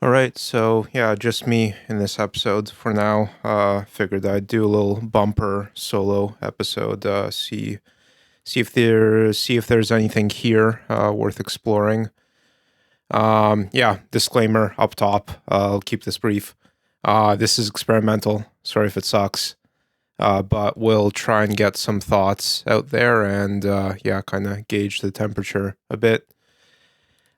All right, so yeah, just me in this episode for now. Figured I'd do a little bumper solo episode. See if there's anything here worth exploring. Yeah, disclaimer up top. I'll keep this brief. This is experimental. Sorry if it sucks. But we'll try and get some thoughts out there and yeah, kind of gauge the temperature a bit.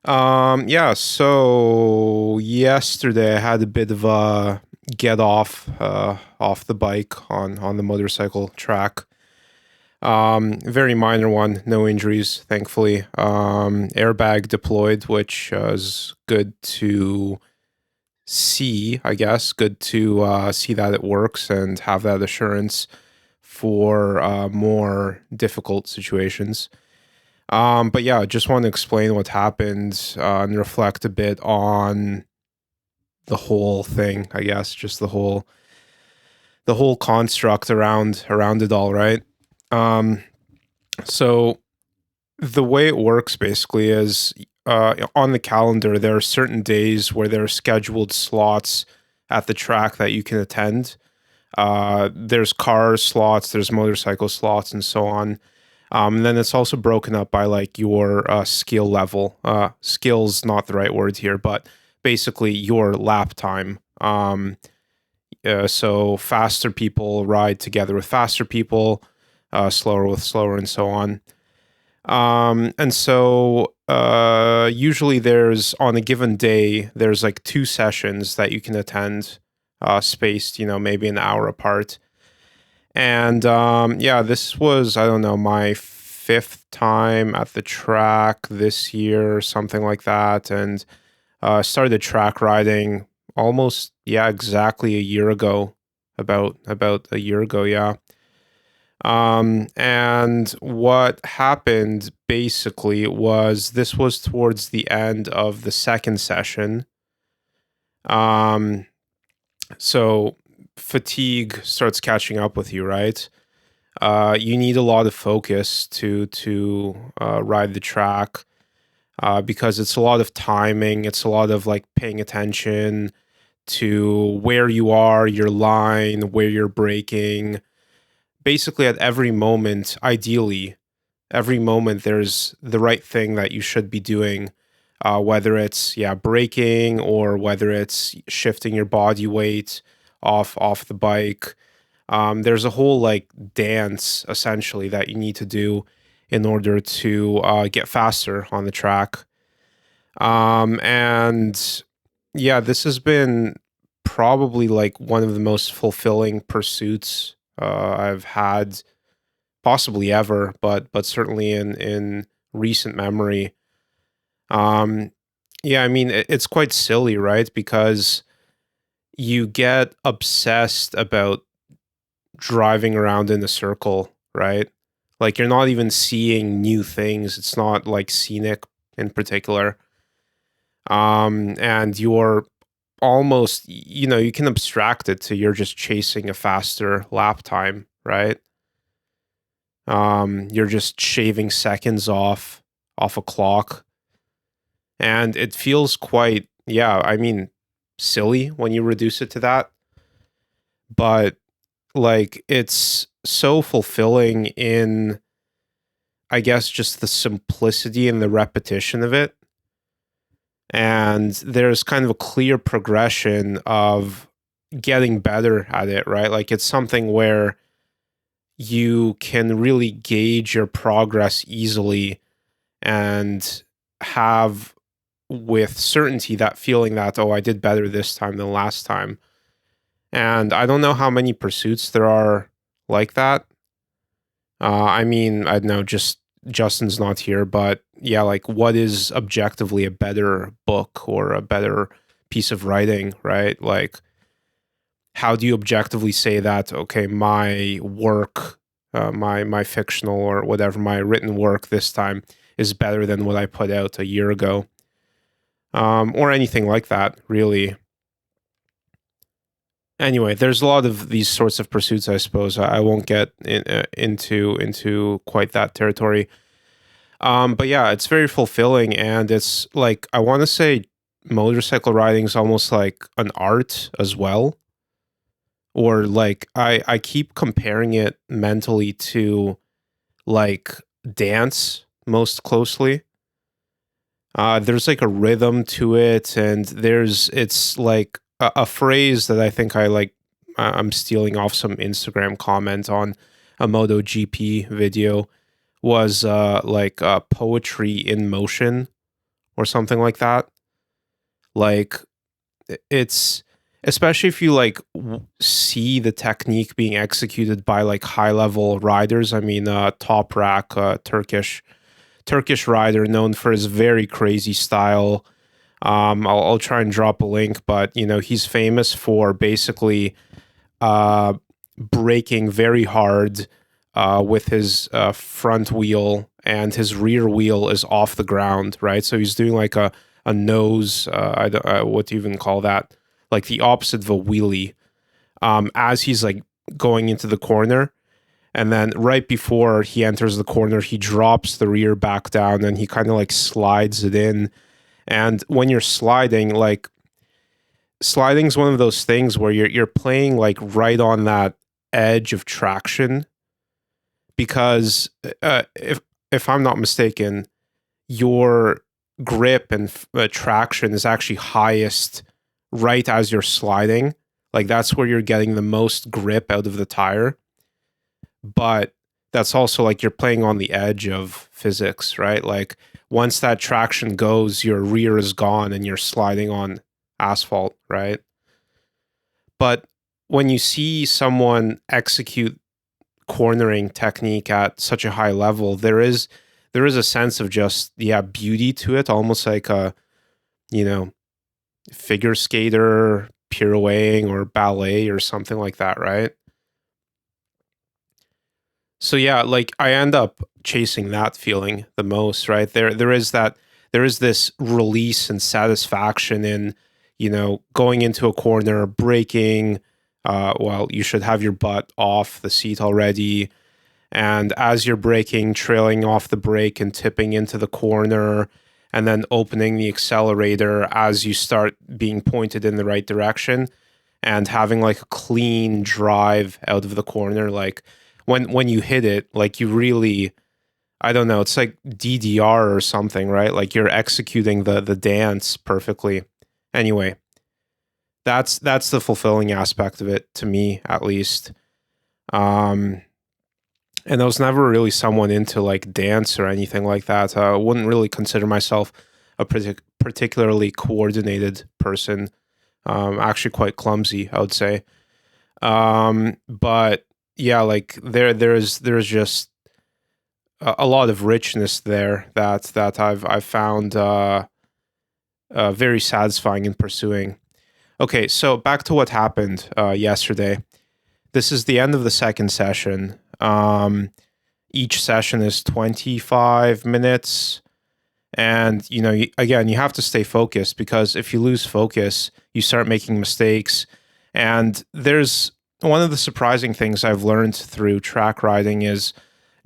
Yeah, so yesterday I had a bit of a get off the bike on the motorcycle track. Very minor one, no injuries, thankfully. Airbag deployed, which is good to see, I guess. Good to see that it works and have that assurance for more difficult situations. But yeah, I just want to explain what happened and reflect a bit on the whole thing, I guess, just the whole construct around it all, right? Um, so the way it works basically is on the calendar, there are certain days where there are scheduled slots at the track that you can attend. There's car slots, there's motorcycle slots, and so on. And then it's also broken up by like your skill level. Skill's not the right word here, but basically your lap time. So faster people ride together with faster people, slower with slower, and so on. And so usually there's on a given day, there's like two sessions that you can attend, spaced, maybe an hour apart. And yeah, this was, I don't know, my fifth time at the track this year, something like that. And started track riding almost, yeah, exactly a year ago, about a year ago, yeah. And what happened basically was this was towards the end of the second session. Um, so fatigue starts catching up with you, right? You need a lot of focus to ride the track because it's a lot of timing. It's a lot of like paying attention to where you are, your line, where you're braking. Basically, at every moment, ideally, every moment there's the right thing that you should be doing. Whether it's braking or whether it's shifting your body weight off the bike. There's a whole like dance essentially that you need to do in order to get faster on the track. And yeah, this has been probably like one of the most fulfilling pursuits I've had possibly ever, but certainly in recent memory. Um, yeah, I mean it's quite silly, right? Because you get obsessed about driving around in a circle, right? Like you're not even seeing new things. It's not like scenic in particular. And you're almost, you can abstract it to you're just chasing a faster lap time, right? You're just shaving seconds off a clock. And it feels quite, yeah, I mean, silly when you reduce it to that. But like it's so fulfilling in, I guess, just the simplicity and the repetition of it. And there's kind of a clear progression of getting better at it, right? Like it's something where you can really gauge your progress easily and have with certainty that feeling that, oh, I did better this time than last time. And I don't know how many pursuits there are like that. I mean, I don't know, just Justin's not here, but yeah, like what is objectively a better book or a better piece of writing, right? Like, how do you objectively say that, okay, my work, my fictional or whatever, my written work this time is better than what I put out a year ago? Or anything like that, really. Anyway, there's a lot of these sorts of pursuits. I suppose I won't get into quite that territory. But yeah, it's very fulfilling, and it's like I want to say motorcycle riding is almost like an art as well. Or like I keep comparing it mentally to like dance most closely. There's like a rhythm to it, and it's like a phrase that I think I like. I'm stealing off some Instagram comment on a MotoGP video was like poetry in motion or something like that. Like it's especially if you like see the technique being executed by like high level riders. I mean, Top Rack, Turkish rider known for his very crazy style. I'll try and drop a link, but you know he's famous for basically uh, braking very hard with his front wheel, and his rear wheel is off the ground, right? So he's doing like a nose. I don't, what do you even call that? Like the opposite of a wheelie. As he's like going into the corner, and then right before he enters the corner, he drops the rear back down and he kind of like slides it in. And when you're sliding, like sliding is one of those things where you're playing like right on that edge of traction, because if I'm not mistaken, your grip and traction is actually highest right as you're sliding. Like that's where you're getting the most grip out of the tire. But that's also like you're playing on the edge of physics, right? Like once that traction goes, your rear is gone and you're sliding on asphalt, right? But when you see someone execute cornering technique at such a high level, there is a sense of just beauty to it, almost like a, you know, figure skater pirouetting or ballet or something like that, right? So yeah, like I end up chasing that feeling the most, right? There is this release and satisfaction in, you know, going into a corner, braking. Well, you should have your butt off the seat already, and as you're braking, trailing off the brake and tipping into the corner, and then opening the accelerator as you start being pointed in the right direction, and having like a clean drive out of the corner. Like when you hit it, like you really, I don't know, it's like DDR or something, right? Like you're executing the dance perfectly. Anyway, that's the fulfilling aspect of it to me, at least. Um, and I was never really someone into like dance or anything like that. I wouldn't really consider myself a particularly coordinated person. Actually, quite clumsy, I would say. But yeah, like there's just a lot of richness there that I've found very satisfying in pursuing. Okay, so back to what happened yesterday. This is the end of the second session. Each session is 25 minutes. And, you know, again, you have to stay focused, because if you lose focus, you start making mistakes. And there's one of the surprising things I've learned through track riding is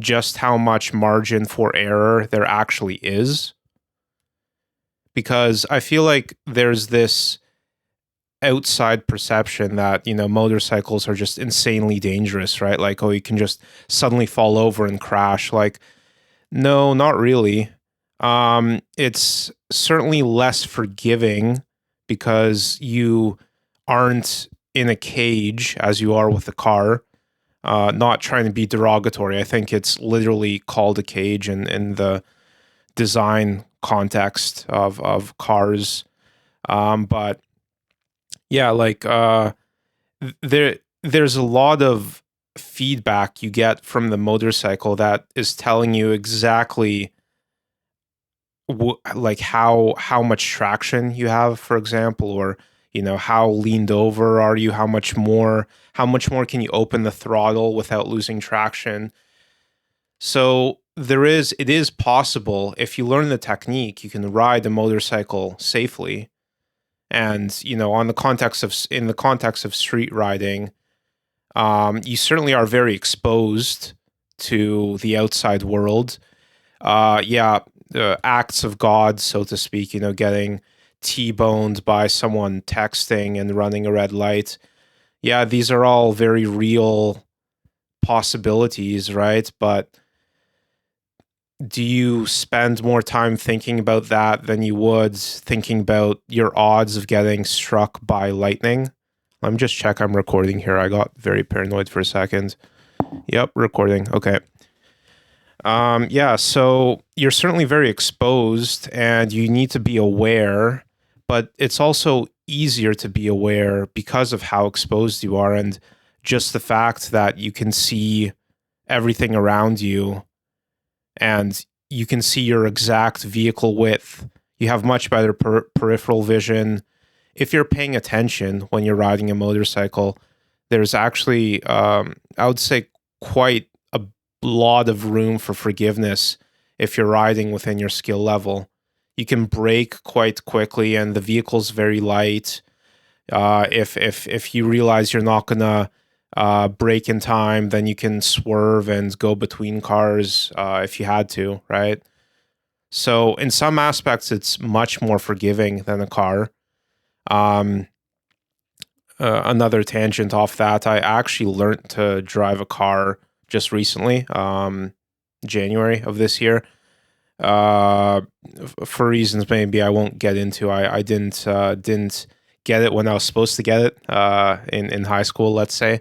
just how much margin for error there actually is. Because I feel like there's this outside perception that, you know, motorcycles are just insanely dangerous, right? Like, oh, you can just suddenly fall over and crash. Like, no, not really. It's certainly less forgiving because you aren't in a cage as you are with a car. Not trying to be derogatory. I think it's literally called a cage in the design context of cars. But yeah, like there's a lot of feedback you get from the motorcycle that is telling you exactly like how much traction you have, for example, or you know how leaned over are you, how much more can you open the throttle without losing traction. So it is possible, if you learn the technique, you can ride a motorcycle safely. And you know, in the context of street riding, you certainly are very exposed to the outside world. Yeah, acts of God, so to speak, you know, getting T-boned by someone texting and running a red light. Yeah, these are all very real possibilities, right? But do you spend more time thinking about that than you would thinking about your odds of getting struck by lightning? Let me just check I'm recording here. I got very paranoid for a second. Yep, recording. Okay. Yeah, so you're certainly very exposed and you need to be aware, but it's also easier to be aware because of how exposed you are and just the fact that you can see everything around you and you can see your exact vehicle width. You have much better peripheral vision. If you're paying attention when you're riding a motorcycle, there's actually, I would say, quite a lot of room for forgiveness if you're riding within your skill level. You can brake quite quickly, and the vehicle's very light. If you realize you're not gonna brake in time, then you can swerve and go between cars if you had to, right? So in some aspects, it's much more forgiving than a car. Um, Another tangent off that, I actually learned to drive a car just recently, January of this year. For reasons maybe I won't get into. I didn't get it when I was supposed to get it in high school, let's say.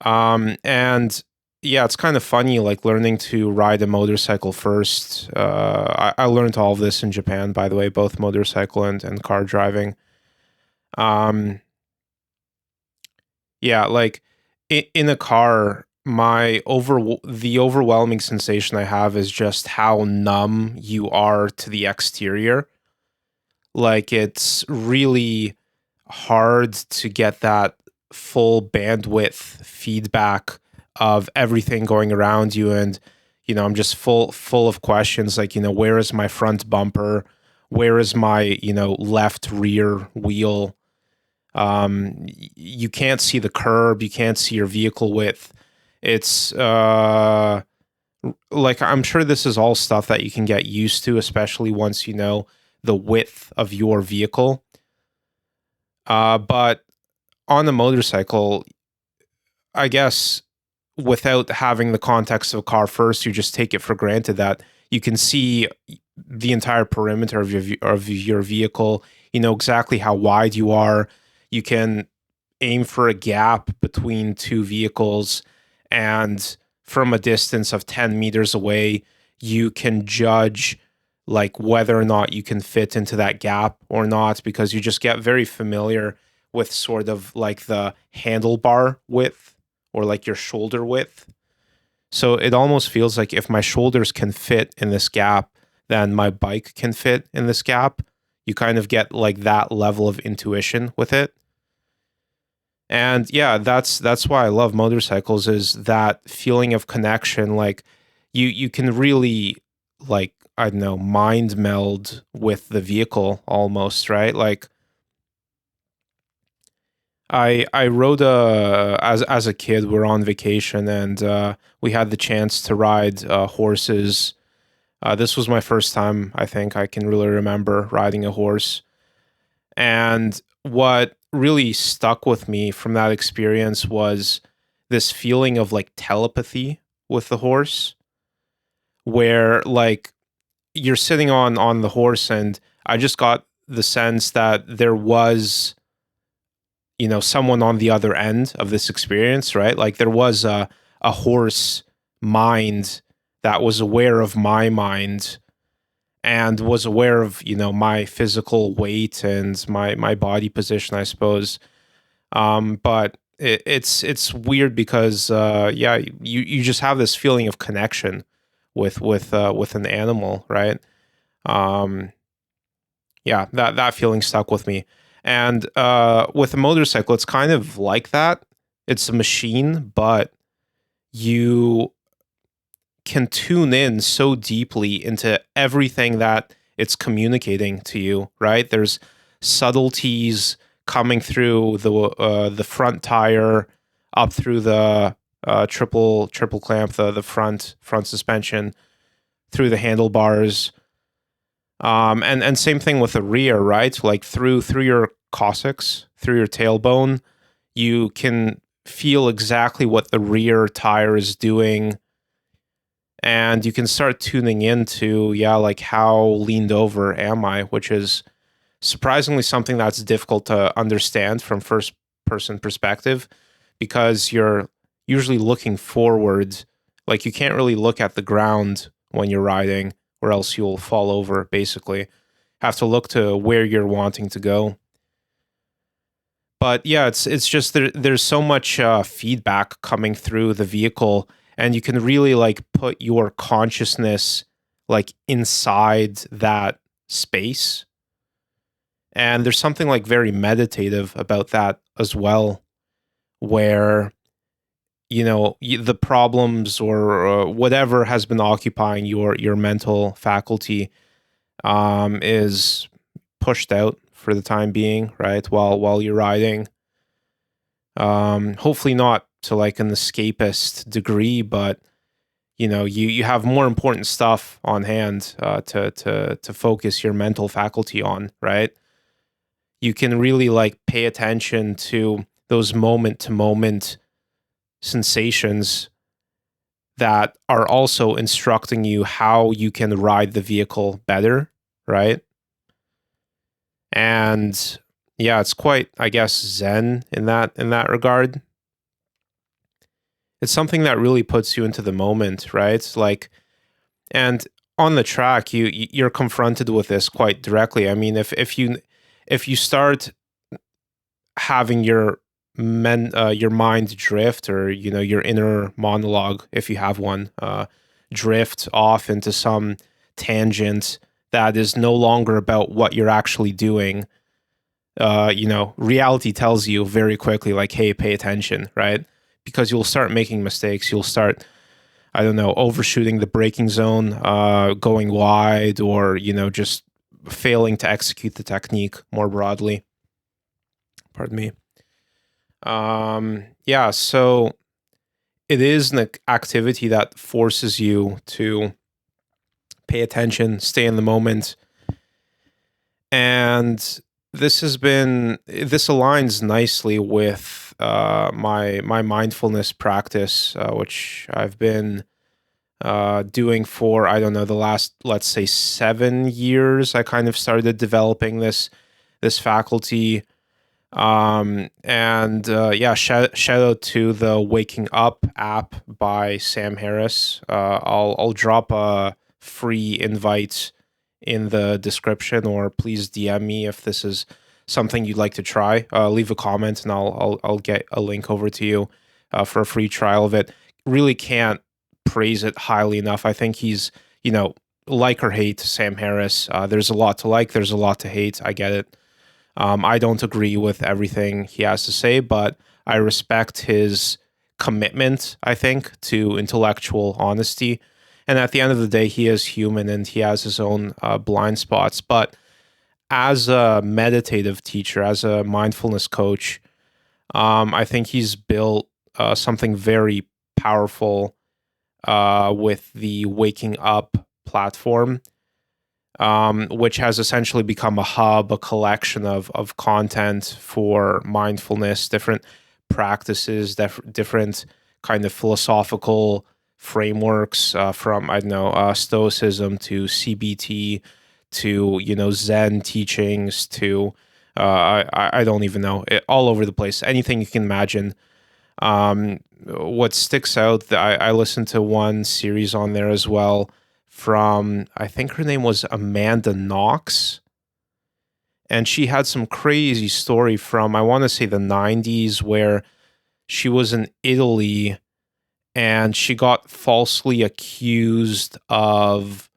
And yeah, it's kind of funny, like learning to ride a motorcycle first. I learned all of this in Japan, by the way, both motorcycle and car driving. Um, yeah, like in a car, the overwhelming sensation I have is just how numb you are to the exterior. Like it's really hard to get that full bandwidth feedback of everything going around you. And I'm just full of questions like, where is my front bumper? Where is my, left rear wheel? You can't see the curb, you can't see your vehicle width. It's like, I'm sure this is all stuff that you can get used to, especially once you know the width of your vehicle. But on a motorcycle, I guess without having the context of a car first, you just take it for granted that you can see the entire perimeter of your vehicle. You know exactly how wide you are. You can aim for a gap between two vehicles, and from a distance of 10 meters away, you can judge like whether or not you can fit into that gap or not, because you just get very familiar with sort of like the handlebar width or like your shoulder width. So it almost feels like if my shoulders can fit in this gap, then my bike can fit in this gap. You kind of get like that level of intuition with it. And yeah, that's why I love motorcycles, is that feeling of connection. Like you can really, like, I don't know, mind meld with the vehicle almost, right? Like I rode as a kid, we're on vacation and we had the chance to ride horses. This was my first time, I think I can really remember riding a horse. And what really stuck with me from that experience was this feeling of like telepathy with the horse, where like you're sitting on the horse, and I just got the sense that there was, someone on the other end of this experience, right? Like there was a horse mind that was aware of my mind and was aware of, my physical weight and my body position, I suppose. But it's weird because yeah, you just have this feeling of connection with an animal, right? Um, yeah, that feeling stuck with me. And with a motorcycle, it's kind of like that. It's a machine, but you can tune in so deeply into everything that it's communicating to you, right? There's subtleties coming through the front tire, up through the triple clamp, the front suspension, through the handlebars. And same thing with the rear, right? Like through your coccyx, through your tailbone, you can feel exactly what the rear tire is doing, and you can start tuning into, yeah, like how leaned over am I, which is surprisingly something that's difficult to understand from first person perspective, because you're usually looking forward. Like you can't really look at the ground when you're riding, or else you'll fall over, basically. Have to look to where you're wanting to go. But yeah, it's just there's so much feedback coming through the vehicle, and you can really like put your consciousness like inside that space. And there's something like very meditative about that as well, where the problems or whatever has been occupying your mental faculty is pushed out for the time being, right? While you're riding, hopefully not to like an escapist degree, but you have more important stuff on hand to focus your mental faculty on, right? You can really like pay attention to those moment to moment sensations that are also instructing you how you can ride the vehicle better, right? And yeah, it's quite, I guess, zen in that regard. It's something that really puts you into the moment, right? Like, and on the track, you're confronted with this quite directly. I mean, if you start having your mind drift, or your inner monologue, if you have one, drift off into some tangent that is no longer about what you're actually doing, reality tells you very quickly, like, hey, pay attention, right? Because you'll start making mistakes. You'll start, I don't know, overshooting the braking zone, going wide, or just failing to execute the technique more broadly. Pardon me. Yeah, so it is an activity that forces you to pay attention, stay in the moment. And this aligns nicely with my mindfulness practice, which I've been doing for, I don't know, the last, let's say, 7 years. I kind of started developing this faculty. And yeah, shout out to the Waking Up app by Sam Harris. I'll drop a free invite in the description, or please DM me if this is something you'd like to try. Leave a comment, and I'll get a link over to you for a free trial of it. Really can't praise it highly enough. I think he's, like or hate Sam Harris. There's a lot to like. There's a lot to hate. I get it. I don't agree with everything he has to say, but I respect his commitment, I think, to intellectual honesty. And at the end of the day, he is human and he has his own blind spots. But as a meditative teacher, as a mindfulness coach, I think he's built something very powerful with the Waking Up platform, which has essentially become a hub, a collection of content for mindfulness, different practices, different kind of philosophical frameworks, from, I don't know, Stoicism to CBT to, Zen teachings to, I don't even know, all over the place, anything you can imagine. What sticks out, I listened to one series on there as well from, I think her name was Amanda Knox, and she had some crazy story from, I want to say, the 90s, where she was in Italy and she got falsely accused of,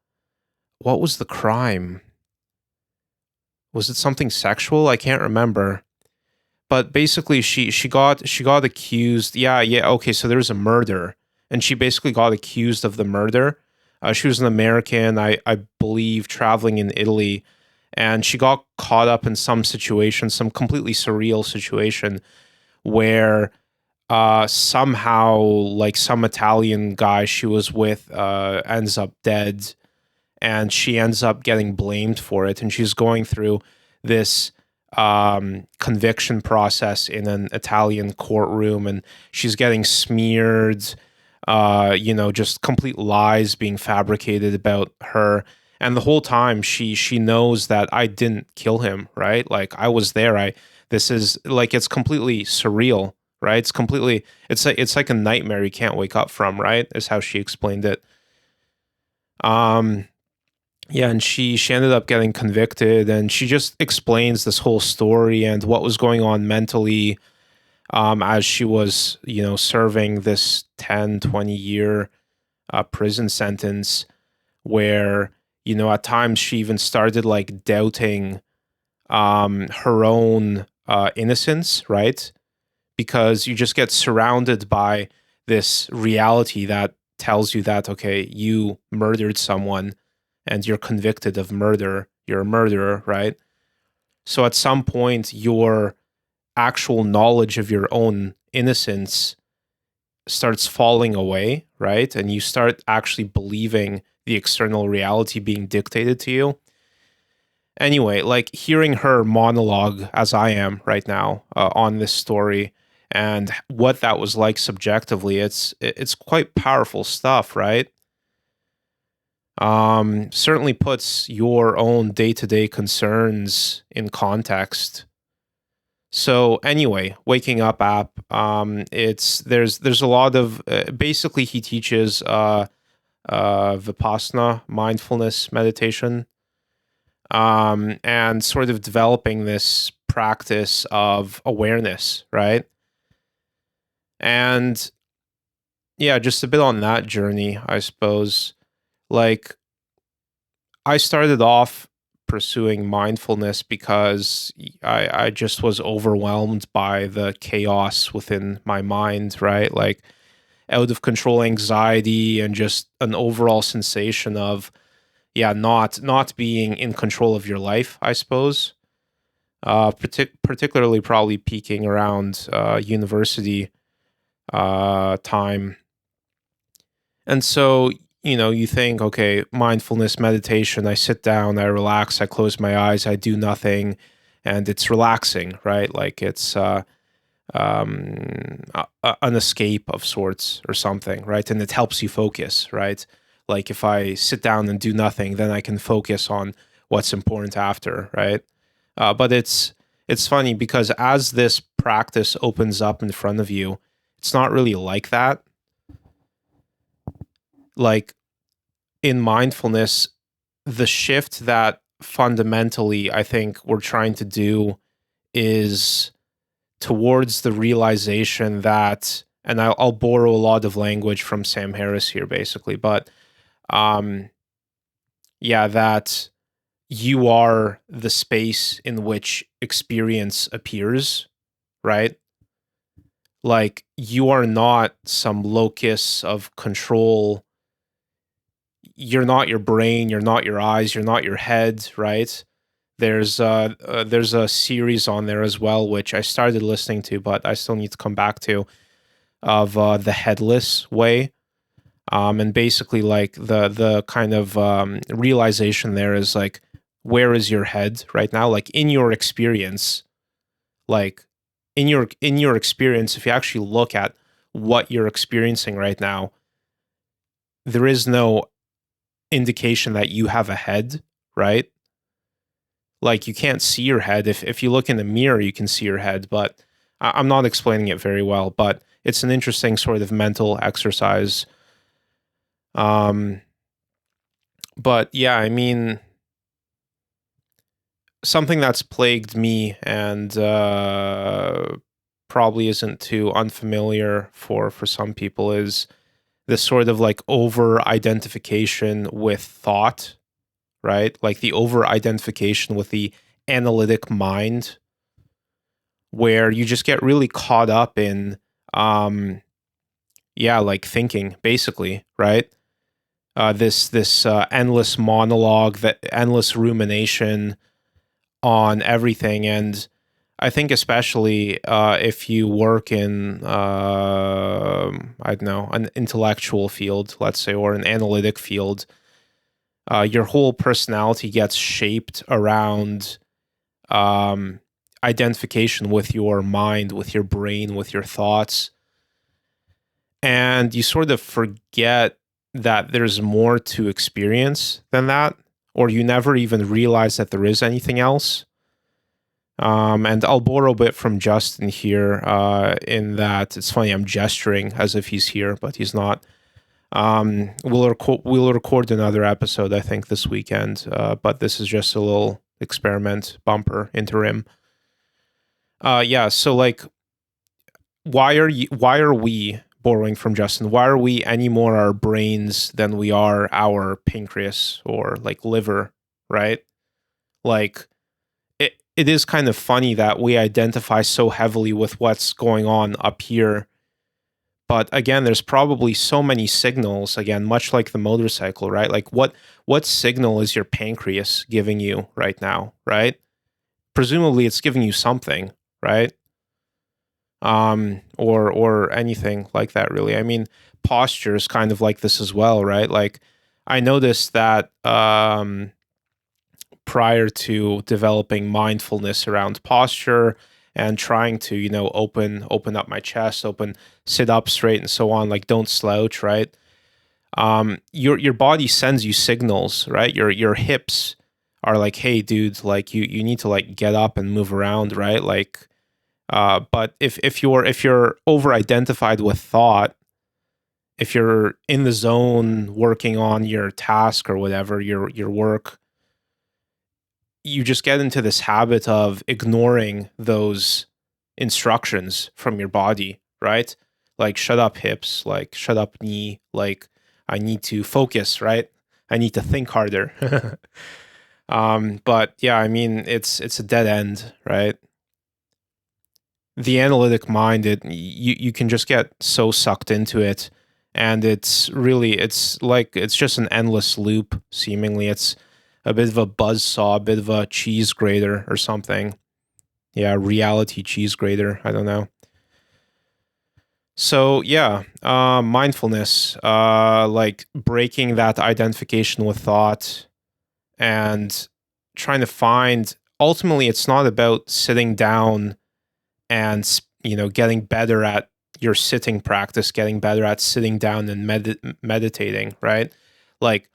what was the crime? Was it something sexual? I can't remember. But basically she got accused. Yeah, okay, so there was a murder, and she basically got accused of the murder. She was an American, I believe, traveling in Italy, and she got caught up in some situation, some completely surreal situation, where somehow, like, some Italian guy she was with ends up dead, and she ends up getting blamed for it, and she's going through this conviction process in an Italian courtroom, and she's getting smeared, just complete lies being fabricated about her. And the whole time she knows that I didn't kill him, right? Like, I was there. This is like, it's completely surreal, right? It's like a nightmare you can't wake up from, right? Is how she explained it. Um yeah, and she ended up getting convicted, and she just explains this whole story and what was going on mentally, as she was, serving this 10-20 year prison sentence, where, at times she even started like doubting her own innocence, right? Because you just get surrounded by this reality that tells you that, okay, you murdered someone and you're convicted of murder, you're a murderer, right? So at some point, your actual knowledge of your own innocence starts falling away, right? And you start actually believing the external reality being dictated to you. Anyway, like, hearing her monologue as I am right now on this story, and what that was like subjectively, it's quite powerful stuff, right? Certainly puts your own day-to-day concerns in context. So anyway, waking up app. There's a lot of basically, he teaches vipassana, mindfulness meditation, and sort of developing this practice of awareness, right? And yeah, just a bit on that journey, I suppose. Like, I started off pursuing mindfulness because I just was overwhelmed by the chaos within my mind, right? Like, out of control anxiety and just an overall sensation of, yeah, not being in control of your life, I suppose. Particularly probably peaking around university time. And so, you think, okay, mindfulness meditation, I sit down, I relax, I close my eyes, I do nothing, and it's relaxing, right? Like, it's an escape of sorts or something, right? And it helps you focus, right? Like, if I sit down and do nothing, then I can focus on what's important after, right? But it's funny because as this practice opens up in front of you, it's not really like that. Like, in mindfulness, the shift that fundamentally I think we're trying to do is towards the realization that, and I'll borrow a lot of language from Sam Harris here, basically, but um, yeah, that you are the space in which experience appears, right? Like, you are not some locus of control. You're not your brain, you're not your eyes, you're not your head, right? There's a series on there as well, which I started listening to, but I still need to come back to, of the headless way. And basically, like, the kind of realization there is like, where is your head right now? Like, in your experience, like, in your experience, if you actually look at what you're experiencing right now, there is no indication that you have a head, right? Like, you can't see your head. If you look in the mirror, you can see your head, but I'm not explaining it very well, but it's an interesting sort of mental exercise. Um, but yeah, I mean, something that's plagued me and probably isn't too unfamiliar for some people is this sort of like over identification with thought, right? Like, the over identification with the analytic mind, where you just get really caught up in, yeah, like, thinking, basically, right? This endless monologue, that endless rumination on everything. And I think especially if you work in, I don't know, an intellectual field, let's say, or an analytic field, your whole personality gets shaped around um, identification with your mind, with your brain, with your thoughts. And you sort of forget that there's more to experience than that, or you never even realize that there is anything else. And I'll borrow a bit from Justin here, in that it's funny, I'm gesturing as if he's here, but he's not. We'll record another episode, I think, this weekend, but this is just a little experiment bumper interim. Yeah, so like, why are we, borrowing from Justin, why are we any more our brains than we are our pancreas or like liver, right? Like, it is kind of funny that we identify so heavily with what's going on up here. But again, there's probably so many signals, again, much like the motorcycle, right? Like, what signal is your pancreas giving you right now, right? Presumably it's giving you something, right? Or anything like that, really. I mean, posture is kind of like this as well, right? Like, I noticed that prior to developing mindfulness around posture and trying to, open up my chest, sit up straight and so on, like don't slouch, right? Your body sends you signals, right? Your hips are like, hey dude, like you need to like get up and move around, right? Like, but if you're over identified with thought, if you're in the zone working on your task or whatever, your work, you just get into this habit of ignoring those instructions from your body, right? Like, shut up hips, like shut up knee, like I need to focus, right? I need to think harder. But yeah, I mean, it's a dead end, right? The analytic mind, you can just get so sucked into it, and it's just an endless loop. Seemingly, it's a bit of a buzz saw, a bit of a cheese grater or something. Yeah, reality cheese grater. I don't know. So yeah, mindfulness, like breaking that identification with thought and trying to find. Ultimately, it's not about sitting down and getting better at your sitting practice, getting better at sitting down and meditating, right? Like,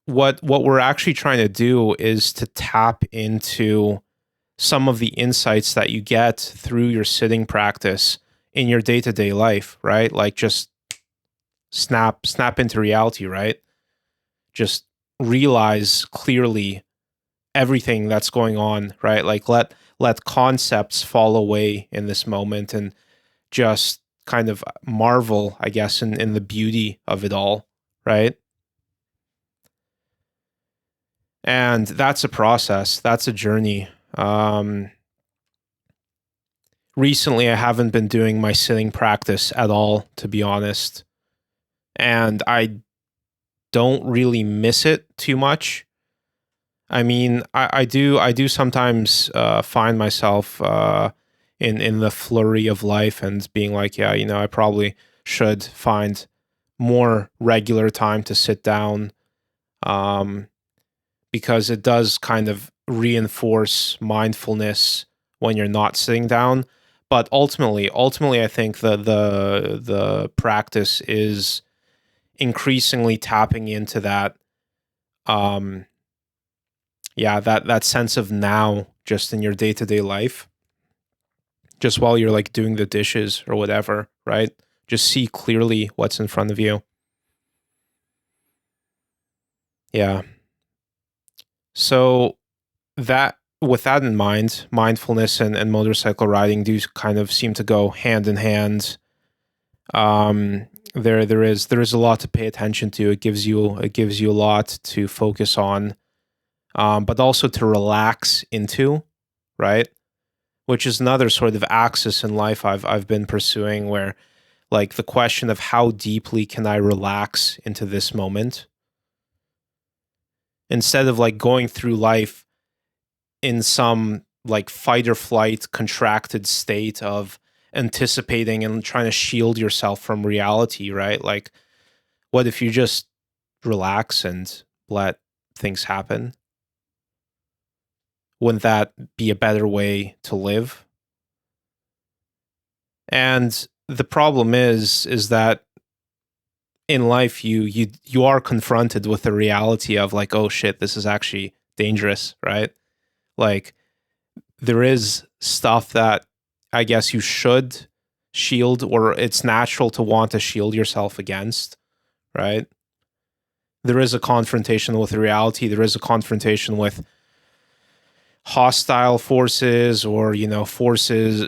what we're actually trying to do is to tap into some of the insights that you get through your sitting practice in your day-to-day life, right? Like, just snap into reality, right? Just realize clearly everything that's going on, right? Like, let concepts fall away in this moment and just kind of marvel, I guess, in the beauty of it all, right? And that's a process, that's a journey. Recently, I haven't been doing my sitting practice at all, to be honest. And I don't really miss it too much. I mean, I do sometimes find myself in the flurry of life and being like, yeah, I probably should find more regular time to sit down, um, because it does kind of reinforce mindfulness when you're not sitting down. But ultimately, I think the practice is increasingly tapping into that, um, yeah, that sense of now, just in your day to day life, just while you're like doing the dishes or whatever, right? Just see clearly what's in front of you. Yeah. So that with that in mind, mindfulness and motorcycle riding do kind of seem to go hand in hand. There is a lot to pay attention to. It gives you a lot to focus on, but also to relax into, right? Which is another sort of axis in life I've been pursuing, where like the question of how deeply can I relax into this moment, instead of like going through life in some like fight or flight contracted state of anticipating and trying to shield yourself from reality, right? Like, what if you just relax and let things happen? Wouldn't that be a better way to live? And the problem is that in life you are confronted with the reality of like, oh shit, this is actually dangerous, right? Like there is stuff that I guess you should shield, or it's natural to want to shield yourself against, right? There is a confrontation with reality. There is a confrontation with hostile forces, or forces,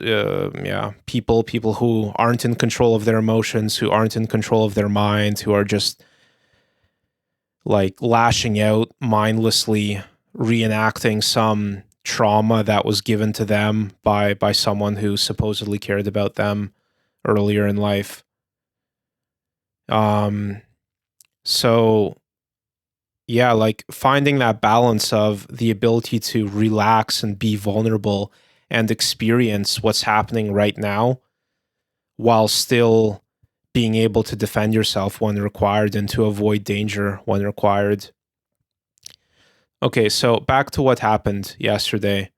people who aren't in control of their emotions, who aren't in control of their mind, who are just like lashing out mindlessly, reenacting some trauma that was given to them by someone who supposedly cared about them earlier in life. So yeah, like finding that balance of the ability to relax and be vulnerable and experience what's happening right now while still being able to defend yourself when required and to avoid danger when required. Okay, so back to what happened yesterday.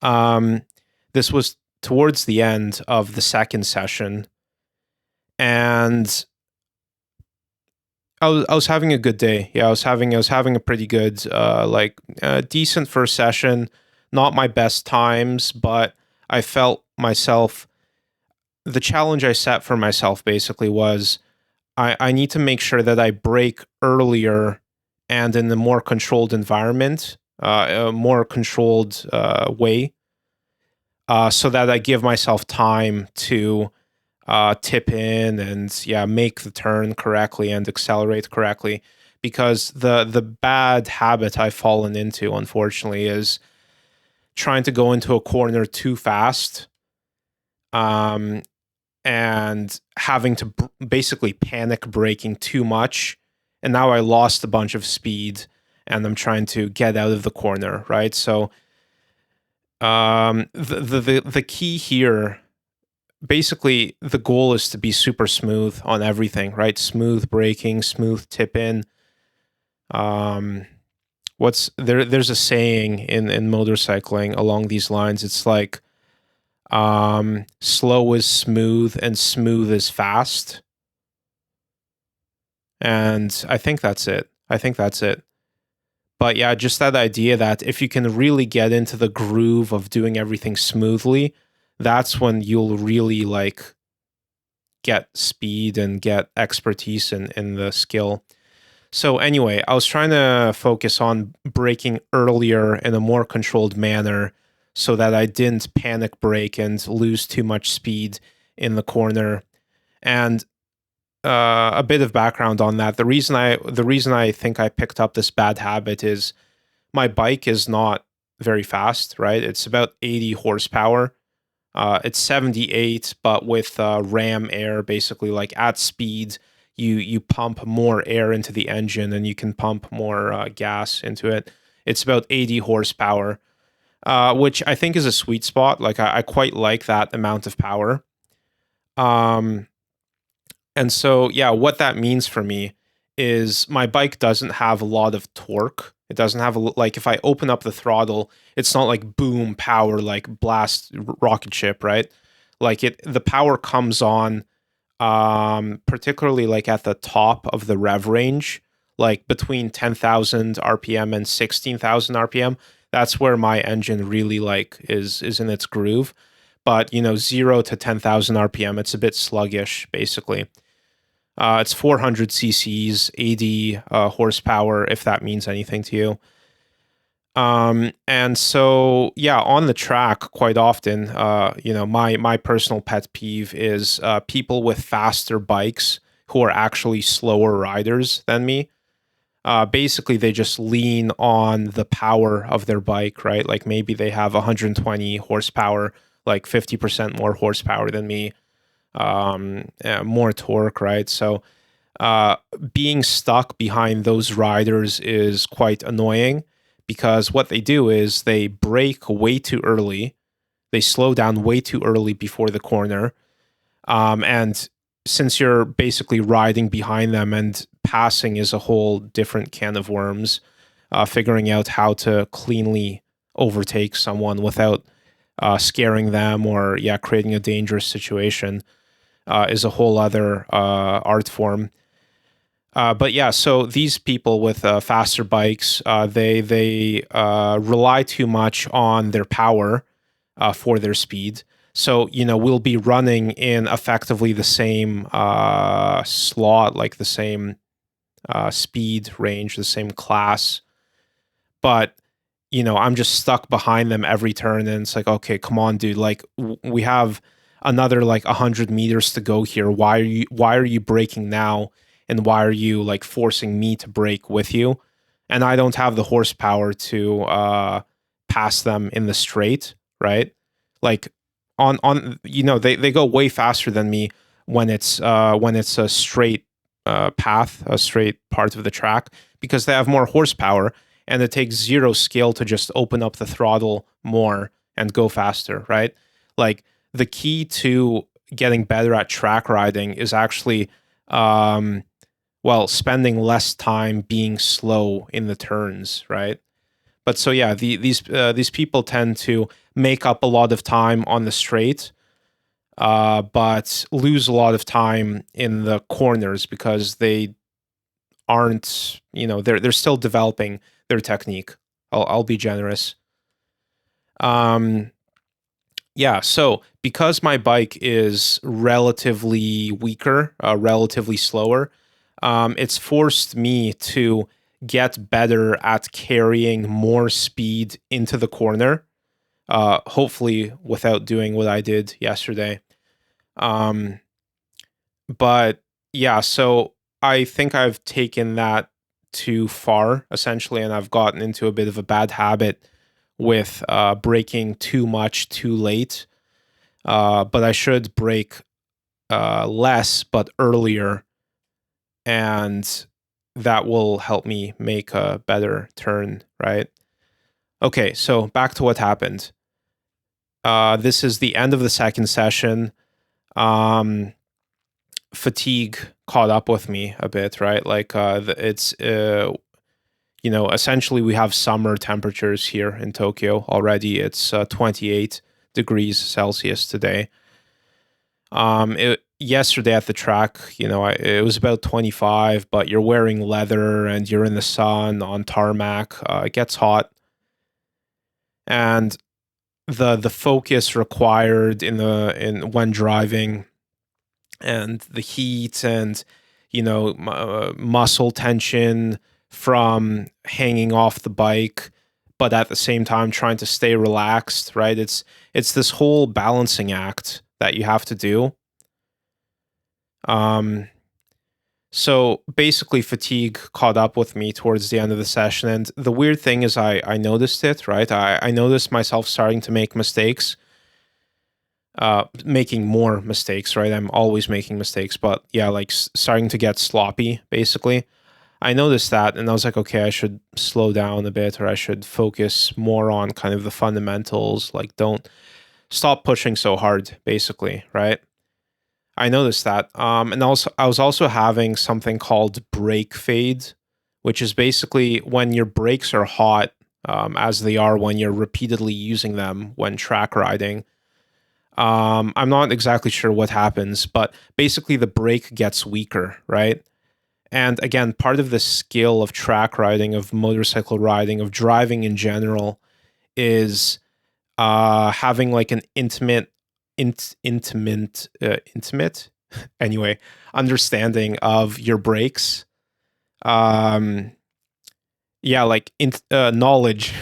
This was towards the end of the second session, and I was having a good day. Yeah, I was having a pretty good, decent first session. Not my best times, but I felt myself. The challenge I set for myself basically was I need to make sure that I break earlier and in a more controlled environment, a more controlled way, so that I give myself time to tip in and make the turn correctly and accelerate correctly. Because the bad habit I've fallen into, unfortunately, is trying to go into a corner too fast, um, and having to basically panic braking too much. And now I lost a bunch of speed, and I'm trying to get out of the corner, right? So the key here, basically the goal is to be super smooth on everything, right? Smooth braking, smooth tip in. There's a saying in motorcycling along these lines. It's like, slow is smooth and smooth is fast. And I think that's it. But yeah, just that idea that if you can really get into the groove of doing everything smoothly, that's when you'll really like get speed and get expertise in the skill. So anyway, I was trying to focus on braking earlier in a more controlled manner so that I didn't panic brake and lose too much speed in the corner. And a bit of background on that. The reason I think I picked up this bad habit is my bike is not very fast, right? It's about 80 horsepower. It's 78, but with ram air, basically, like at speed, you pump more air into the engine and you can pump more gas into it. It's about 80 horsepower, which I think is a sweet spot. Like I quite like that amount of power. And so, yeah, what that means for me is my bike doesn't have a lot of torque. It doesn't have like if I open up the throttle, it's not like boom power, like blast rocket ship, right? Like the power comes on, particularly like at the top of the rev range, like between 10,000 RPM and 16,000 RPM. That's where my engine really like is in its groove. But 0 to 10,000 RPM, it's a bit sluggish, basically. It's 400 cc's, 80 horsepower, if that means anything to you. And so, yeah, on the track, quite often, my personal pet peeve is people with faster bikes who are actually slower riders than me. Basically, they just lean on the power of their bike, right? Like maybe they have 120 horsepower, like 50% more horsepower than me, more torque, right? So being stuck behind those riders is quite annoying, because what they do is they brake way too early, they slow down way too early before the corner, and since you're basically riding behind them and passing is a whole different can of worms. Figuring out how to cleanly overtake someone without scaring them or creating a dangerous situation is a whole other art form. But yeah, so these people with faster bikes, they rely too much on their power for their speed. So we'll be running in effectively the same slot, like the same speed range, the same class, but I'm just stuck behind them every turn, and it's like, okay, come on, dude, like we have another like 100 meters to go here. Why are you braking now, and why are you like forcing me to brake with you? And I don't have the horsepower to pass them in the straight, right? Like on they go way faster than me when it's a straight path, a straight part of the track, because they have more horsepower, and it takes zero skill to just open up the throttle more and go faster, right? Like the key to getting better at track riding is actually, spending less time being slow in the turns, right? But so yeah, these people tend to make up a lot of time on the straight, but lose a lot of time in the corners because they aren't, they're still developing their technique. I'll be generous. So because my bike is relatively weaker, relatively slower, it's forced me to get better at carrying more speed into the corner, hopefully without doing what I did yesterday. But yeah, so I think I've taken that too far, essentially, and I've gotten into a bit of a bad habit with braking too much too late. But I should brake less but earlier, and that will help me make a better turn, right? Okay, so back to what happened. This is the end of the second session. Fatigue caught up with me a bit, right? Like it's essentially we have summer temperatures here in Tokyo already. It's 28 degrees Celsius today. Yesterday at the track, it was about 25, but you're wearing leather and you're in the sun on tarmac. It gets hot, and the focus required in when driving, and the heat, and muscle tension from hanging off the bike, but at the same time trying to stay relaxed, right? It's this whole balancing act that you have to do. So basically fatigue caught up with me towards the end of the session, and the weird thing is I noticed it, right? I noticed myself starting to make mistakes, making more mistakes, right? I'm always making mistakes, but yeah, like starting to get sloppy, basically. I noticed that, and I was like, okay, I should slow down a bit, or I should focus more on kind of the fundamentals, like don't stop pushing so hard, basically, right? I noticed that. And also, I was also having something called brake fade, which is basically when your brakes are hot, as they are when you're repeatedly using them when track riding. I'm not exactly sure what happens, but basically the brake gets weaker, right? And again, part of the skill of track riding, of motorcycle riding, of driving in general, is having like an intimate anyway, understanding of your brakes. Like knowledge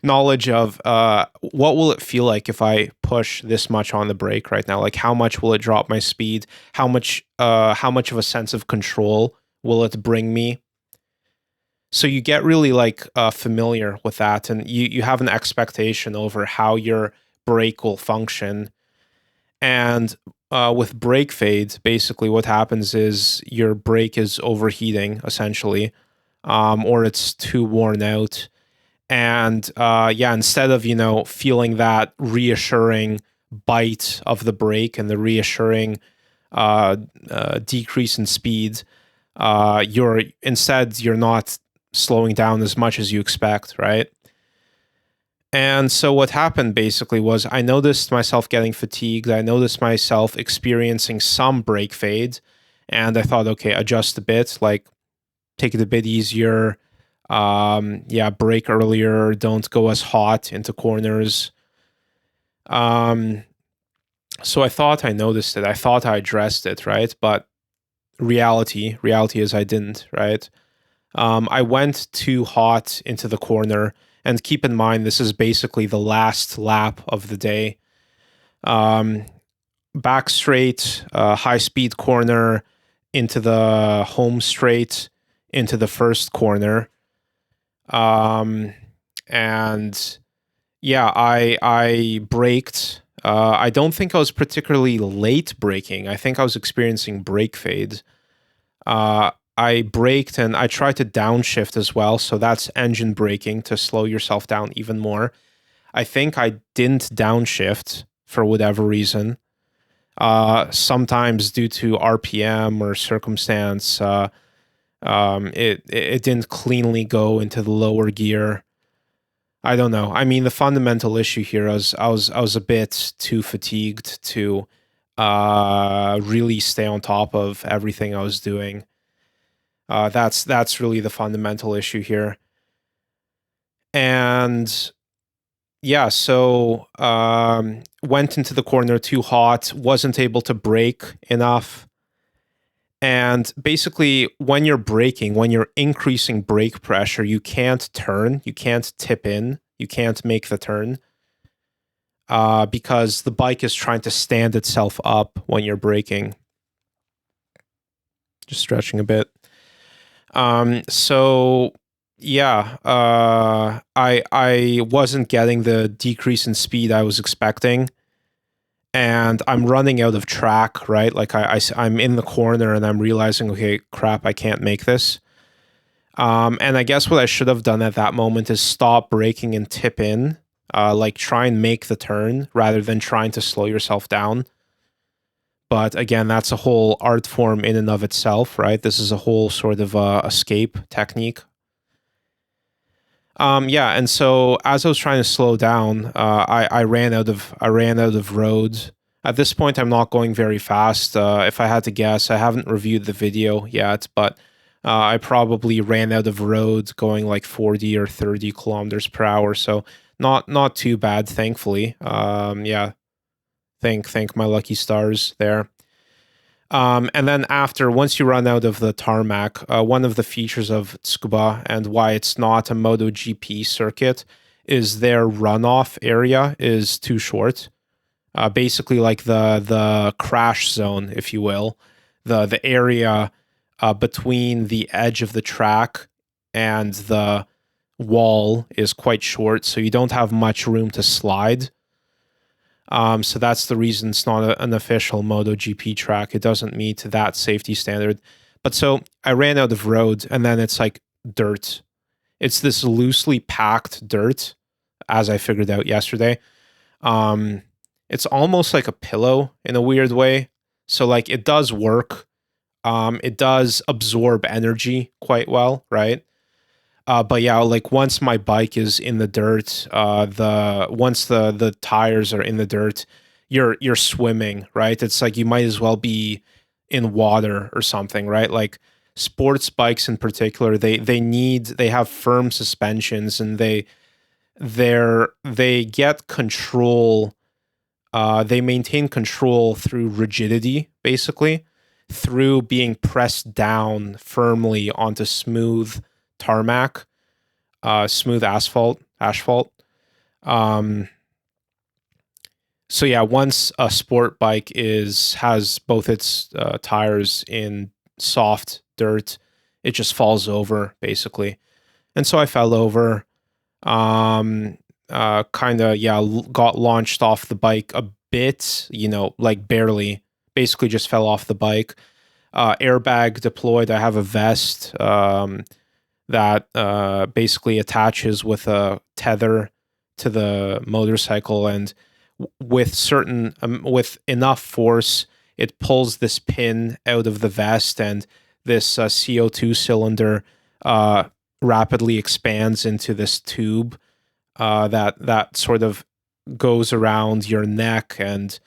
knowledge of what will it feel like if I push this much on the brake right now? Like how much will it drop my speed? How much of a sense of control will it bring me? So you get really like familiar with that, and you have an expectation over how your brake will function. And with brake fade, basically what happens is your brake is overheating, essentially, or it's too worn out. And instead of, feeling that reassuring bite of the brake and the reassuring decrease in speed, you're not slowing down as much as you expect, right? And so what happened basically was I noticed myself getting fatigued. I noticed myself experiencing some brake fade. And I thought, okay, adjust a bit, like take it a bit easier. Yeah, brake earlier. Don't go as hot into corners. Um, so I thought I noticed it. I thought I addressed it, right? But reality is I didn't, right? I went too hot into the corner. And keep in mind, this is basically the last lap of the day. Back straight, high speed corner into the home straight, into the first corner. And yeah, I braked. I don't think I was particularly late braking. I think I was experiencing brake fade. I braked and I tried to downshift as well. So that's engine braking to slow yourself down even more. I think I didn't downshift for whatever reason. Sometimes due to RPM or circumstance, it didn't cleanly go into the lower gear. I don't know. I mean, the fundamental issue here is I was a bit too fatigued to really stay on top of everything I was doing. That's really the fundamental issue here. And yeah, so went into the corner too hot, wasn't able to brake enough. And basically, when you're braking, when you're increasing brake pressure, you can't turn, you can't tip in, you can't make the turn because the bike is trying to stand itself up when you're braking. Just stretching a bit. So yeah, I wasn't getting the decrease in speed I was expecting. And I'm running out of track, right? Like I'm in the corner and I'm realizing, okay, crap, I can't make this. And I guess what I should have done at that moment is stop braking and tip in, like try and make the turn rather than trying to slow yourself down. But again, that's a whole art form in and of itself, right? This is a whole sort of escape technique. Yeah, and so as I was trying to slow down, I ran out of road. At this point, I'm not going very fast. If I had to guess, I haven't reviewed the video yet, but I probably ran out of road going like 40 or 30 kilometers per hour. So not too bad, thankfully. Yeah, thank my lucky stars there. And then once you run out of the tarmac, one of the features of Tsukuba and why it's not a MotoGP circuit is their runoff area is too short. Basically, like the crash zone, if you will, the area between the edge of the track and the wall is quite short, so you don't have much room to slide. So that's the reason it's not an official MotoGP track. It doesn't meet that safety standard. But so I ran out of road, and then it's like dirt. It's this loosely packed dirt, as I figured out yesterday. It's almost like a pillow in a weird way. So like it does work. It does absorb energy quite well, right? But yeah, like once my bike is in the dirt, once the tires are in the dirt, you're swimming, right? It's like you might as well be in water or something, right? Like sports bikes in particular, they have firm suspensions and they get control. They maintain control through rigidity, basically, through being pressed down firmly onto smooth tarmac, smooth asphalt. So yeah, once a sport bike has both its tires in soft dirt, it just falls over basically. And so I fell over, kind of got launched off the bike a bit, like barely, basically just fell off the bike. Airbag deployed. I have a vest that basically attaches with a tether to the motorcycle, and with enough force, it pulls this pin out of the vest, and this CO2 cylinder rapidly expands into this tube that sort of goes around your neck and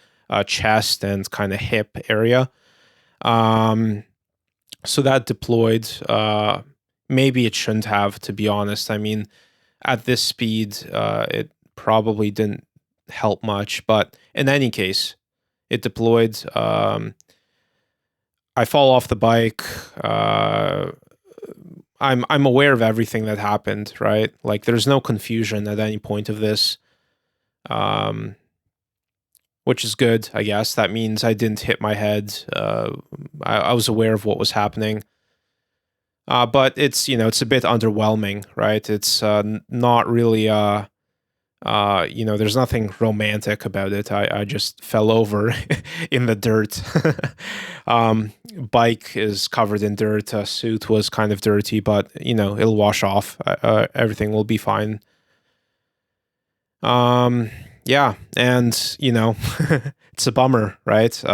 chest and kind of hip area. So that deployed. Maybe it shouldn't have, to be honest. I mean, at this speed, it probably didn't help much. But in any case, it deployed. I fall off the bike. I'm aware of everything that happened, right? Like there's no confusion at any point of this, um, which is good, I guess. That means I didn't hit my head. I was aware of what was happening. But it's, it's a bit underwhelming, right? It's not really there's nothing romantic about it. I just fell over in the dirt. Bike is covered in dirt. Suit was kind of dirty, but it'll wash off. Everything will be fine. Yeah, and it's a bummer, right?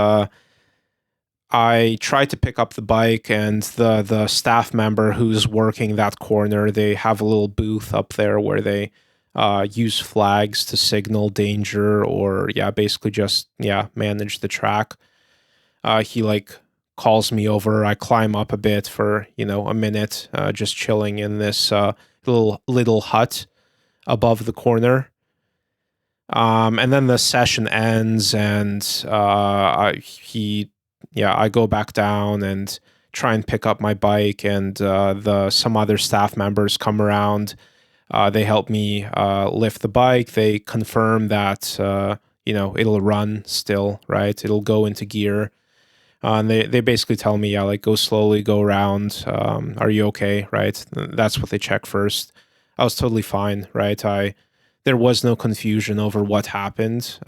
I tried to pick up the bike, and the staff member who's working that corner, they have a little booth up there where they use flags to signal danger, or basically just manage the track. He like calls me over. I climb up a bit for a minute, just chilling in this little hut above the corner. And then the session ends, and I go back down and try and pick up my bike, and some other staff members come around. They help me lift the bike. They confirm that it'll run still, right? It'll go into gear. And they basically tell me, like, go slowly, go around. Are you okay, right? That's what they check first. I was totally fine, right? There was no confusion over what happened.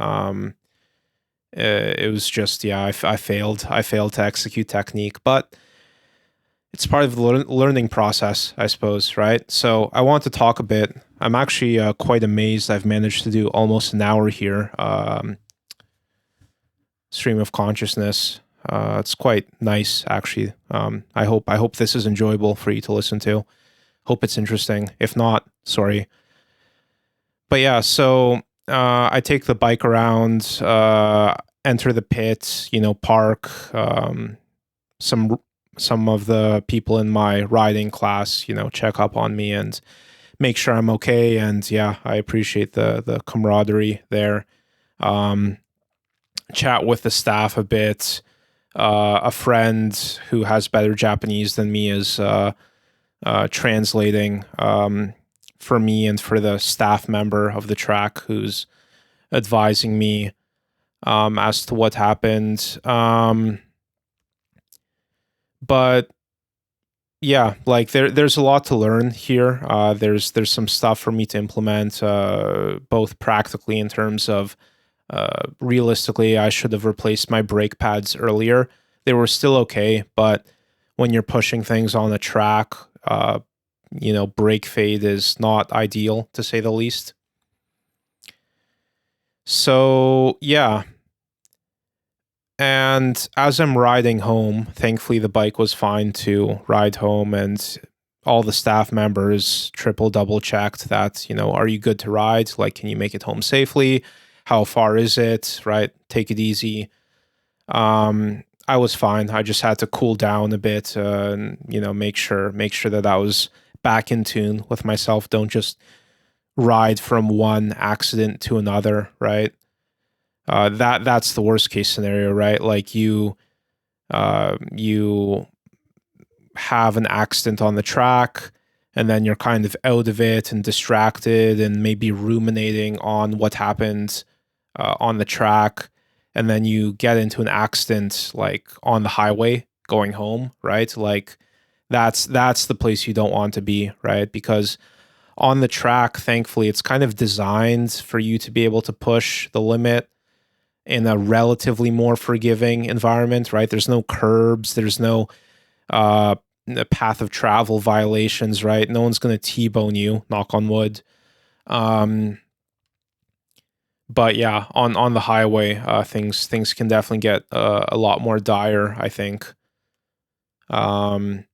It was just, I failed. I failed to execute technique, but it's part of the learning process, I suppose, right? So I want to talk a bit. I'm actually quite amazed I've managed to do almost an hour here. Stream of consciousness. It's quite nice, actually. I hope this is enjoyable for you to listen to. Hope it's interesting. If not, sorry. But yeah, so I take the bike around, enter the pit, park. Some of the people in my riding class, check up on me and make sure I'm okay. And I appreciate the camaraderie there. Chat with the staff a bit. A friend who has better Japanese than me is translating for me and for the staff member of the track who's advising me as to what happened. But like there's a lot to learn here. There's some stuff for me to implement, both practically in terms of realistically, I should have replaced my brake pads earlier. They were still okay, but when you're pushing things on a track, brake fade is not ideal, to say the least. So, and as I'm riding home, thankfully the bike was fine to ride home, and all the staff members double checked that, are you good to ride? Like, can you make it home safely? How far is it? Right? Take it easy. I was fine. I just had to cool down a bit, and make sure that I was back in tune with myself. Don't just ride from one accident to another, right? That's the worst case scenario, right? Like you have an accident on the track, and then you're kind of out of it and distracted and maybe ruminating on what happened on the track, and then you get into an accident like on the highway going home, right? Like that's the place you don't want to be, right? Because on the track, thankfully, it's kind of designed for you to be able to push the limit in a relatively more forgiving environment, right? There's no curbs, there's no path of travel violations, right? No one's going to T-bone you, knock on wood. But on the highway, things can definitely get a lot more dire, I think. Um,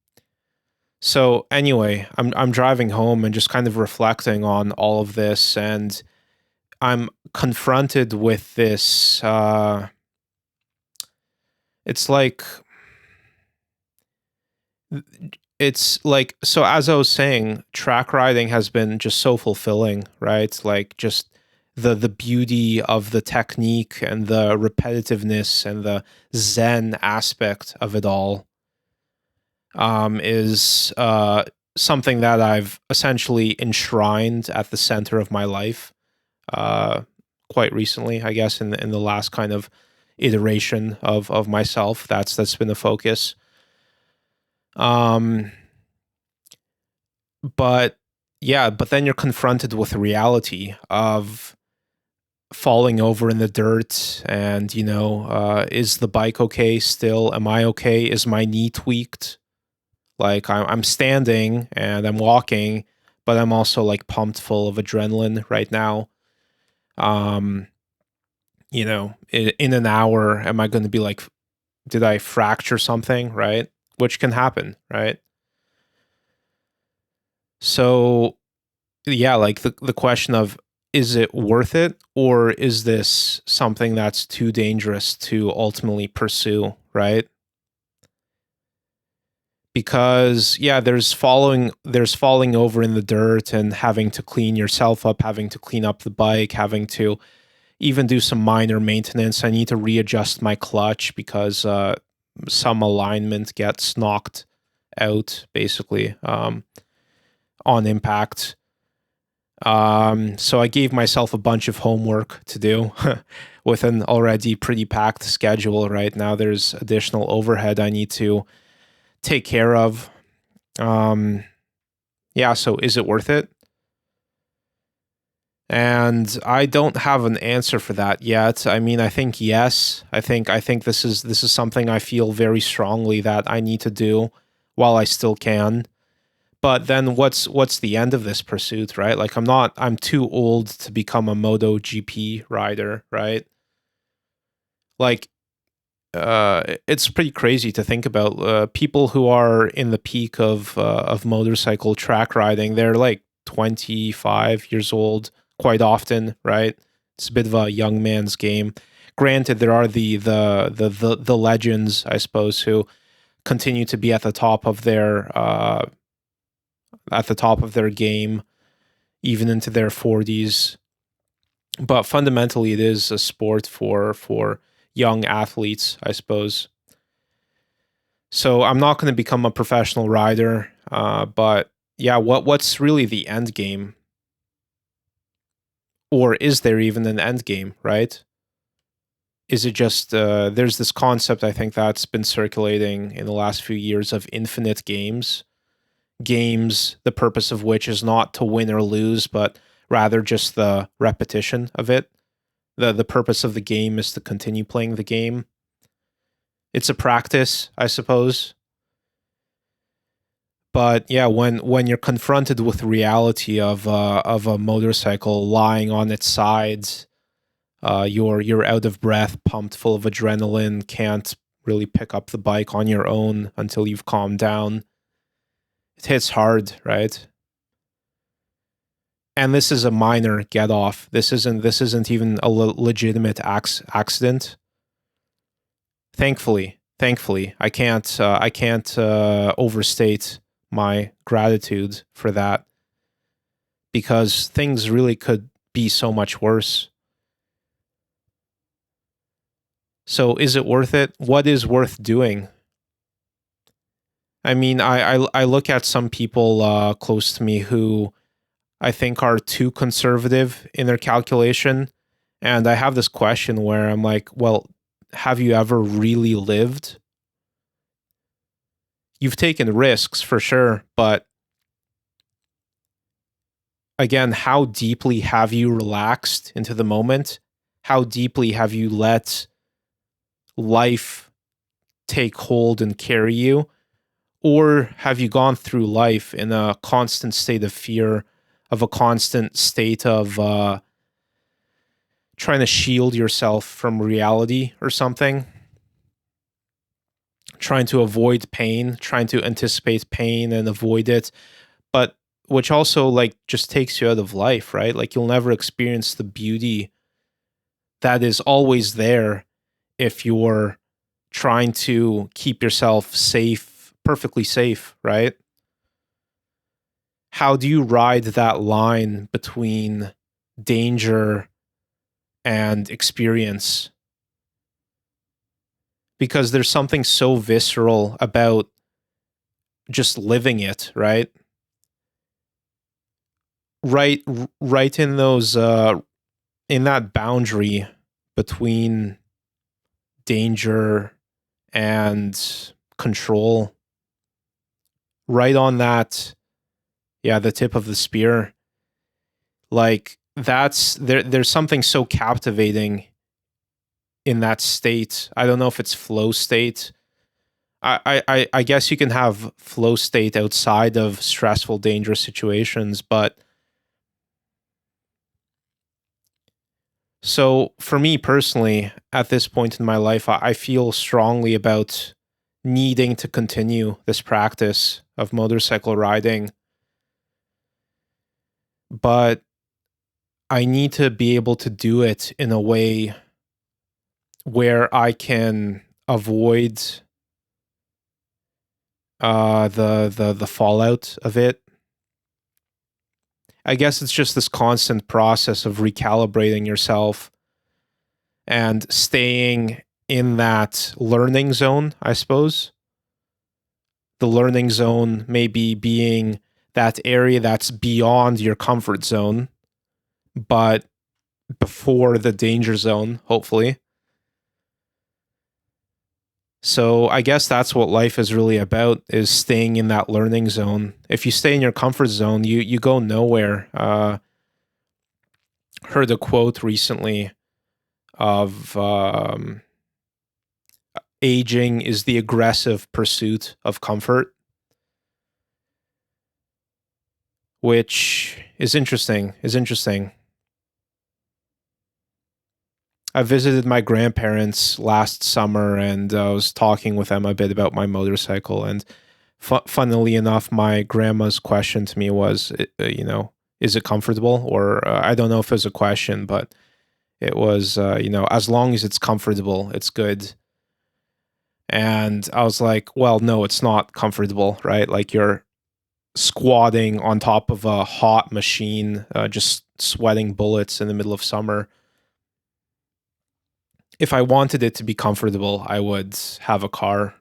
so anyway, I'm driving home and just kind of reflecting on all of this, and I'm confronted with this. It's like it's like, so as I was saying, track riding has been just so fulfilling, right? Like just the beauty of the technique and the repetitiveness and the zen aspect of it all is something that I've essentially enshrined at the center of my life uh, quite recently, I guess, in the last kind of iteration of myself. That's been the focus. Um, but yeah, but then you're confronted with the reality of falling over in the dirt, and is the bike okay still? Am I okay? Is my knee tweaked? Like I'm standing and I'm walking, but I'm also like pumped full of adrenaline right now. Um, in an hour, am I going to be like, did I fracture something? Right, which can happen, right? So yeah, like the question of, is it worth it, or is this something that's too dangerous to ultimately pursue, right? Because yeah, there's falling over in the dirt and having to clean yourself up, having to clean up the bike, having to even do some minor maintenance. I need to readjust my clutch because some alignment gets knocked out basically on impact. So I gave myself a bunch of homework to do with an already pretty packed schedule right now. There's additional overhead I need to take care of. Um, yeah, so is it worth it? And I don't have an answer for that yet. I mean, I think yes. I think this is something I feel very strongly that I need to do while I still can. But then what's the end of this pursuit, right? Like I'm too old to become a Moto GP rider, right? Like it's pretty crazy to think about people who are in the peak of motorcycle track riding. They're like 25 years old quite often, right? It's a bit of a young man's game. Granted, there are the legends, I suppose, who continue to be at the top of their game even into their 40s. But fundamentally, it is a sport for young athletes, I suppose. So I'm not going to become a professional rider, but yeah, what's really the end game, or is there even an end game? Right? Is it just there's this concept I think that's been circulating in the last few years of infinite games, the purpose of which is not to win or lose, but rather just the repetition of it. The purpose of the game is to continue playing the game. It's a practice, I suppose. But yeah, when you're confronted with reality of a motorcycle lying on its sides, you're out of breath, pumped full of adrenaline, can't really pick up the bike on your own until you've calmed down. It hits hard, right? And this is a minor get off. This isn't even a legitimate accident. Thankfully, I can't overstate my gratitude for that, because things really could be so much worse. So is it worth it? What is worth doing? I mean, I look at some people close to me who I think are too conservative in their calculation, and I have this question where I'm like, well, have you ever really lived? You've taken risks for sure, but again, how deeply have you relaxed into the moment? How deeply have you let life take hold and carry you? Or have you gone through life in a constant state of fear, of a constant state of trying to shield yourself from reality or something? trying to avoid pain, trying to anticipate pain and avoid it, but which also like just takes you out of life, right? Like you'll never experience the beauty that is always there if you're trying to keep yourself safe, perfectly safe, right? How do you ride that line between danger and experience? Because there's something so visceral about just living it, right? Right, right in those, in that boundary between danger and control, right on that, yeah, the tip of the spear. Like there's something so captivating in that state. I don't know if it's flow state. I guess you can have flow state outside of stressful, dangerous situations, but so for me personally, at this point in my life, I feel strongly about needing to continue this practice of motorcycle riding, but I need to be able to do it in a way where I can avoid the fallout of it. I guess it's just this constant process of recalibrating yourself and staying in that learning zone, I suppose. The learning zone maybe being that area that's beyond your comfort zone, but before the danger zone, hopefully. So I guess that's what life is really about, is staying in that learning zone. If you stay in your comfort zone, you go nowhere. Heard a quote recently of aging is the aggressive pursuit of comfort, which is interesting. I visited my grandparents last summer, and I was talking with them a bit about my motorcycle. And funnily enough, my grandma's question to me was, is it comfortable? Or I don't know if it was a question, but it was, as long as it's comfortable, it's good. And I was like, well, no, it's not comfortable, right? Like you're squatting on top of a hot machine, just sweating bullets in the middle of summer. If I wanted it to be comfortable, I would have a car.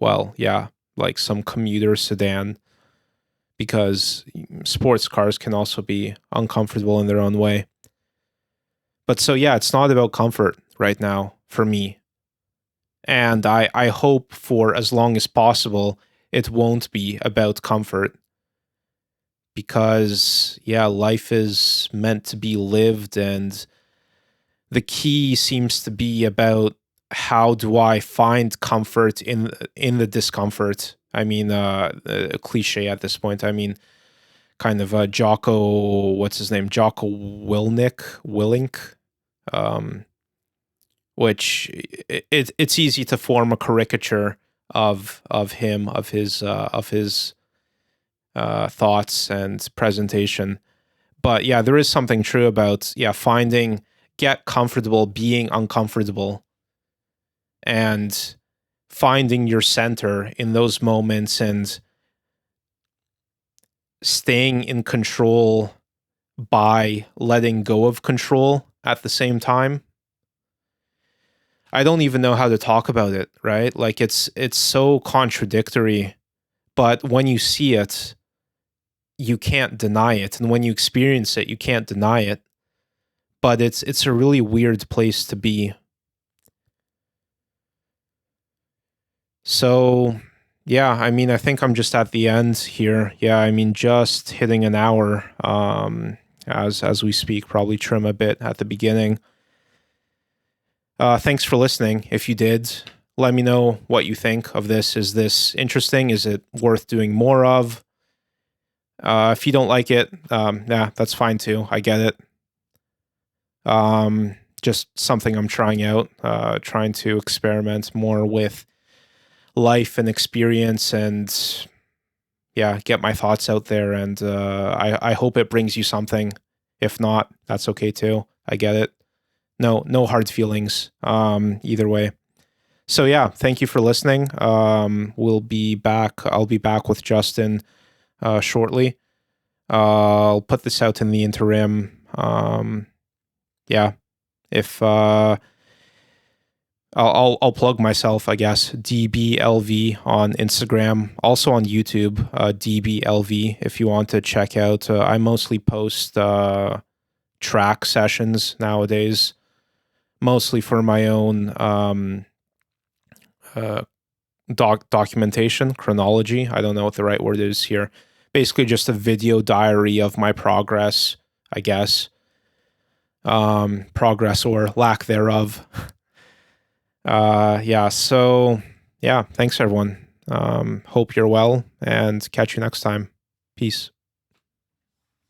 Well, yeah, like some commuter sedan, because sports cars can also be uncomfortable in their own way. But so, yeah, it's not about comfort right now for me. And I hope for as long as possible, it won't be about comfort. Because, yeah, life is meant to be lived, and the key seems to be about how do I find comfort in the discomfort. I mean, a cliche at this point. I mean, kind of Jocko, what's his name? Jocko Willink, which it's easy to form a caricature of him, of his thoughts and presentation. But yeah, there is something true about get comfortable being uncomfortable, and finding your center in those moments, and staying in control by letting go of control at the same time. I don't even know how to talk about it, right? Like it's so contradictory, but when you see it, you can't deny it, and when you experience it, you can't deny it. But it's a really weird place to be. So, yeah, I mean, I think I'm just at the end here. Yeah, I mean, just hitting an hour as we speak, probably trim a bit at the beginning. Thanks for listening. If you did, let me know what you think of this. Is this interesting? Is it worth doing more of? If you don't like it, yeah, that's fine too. I get it. just something I'm trying out, trying to experiment more with life and experience, and yeah, get my thoughts out there. And I hope it brings you something. If not, that's okay too. I get it. No hard feelings. Either way. So yeah, thank you for listening. We'll be back. I'll be back with Justin shortly. I'll put this out in the interim. Yeah, if I'll plug myself, I guess. DBLV on Instagram, also on YouTube. DBLV if you want to check out. I mostly post track sessions nowadays, mostly for my own documentation, chronology. I don't know what the right word is here. Basically, just a video diary of my progress, I guess. Progress or lack thereof. Yeah, so yeah, thanks everyone. Hope you're well and catch you next time. Peace.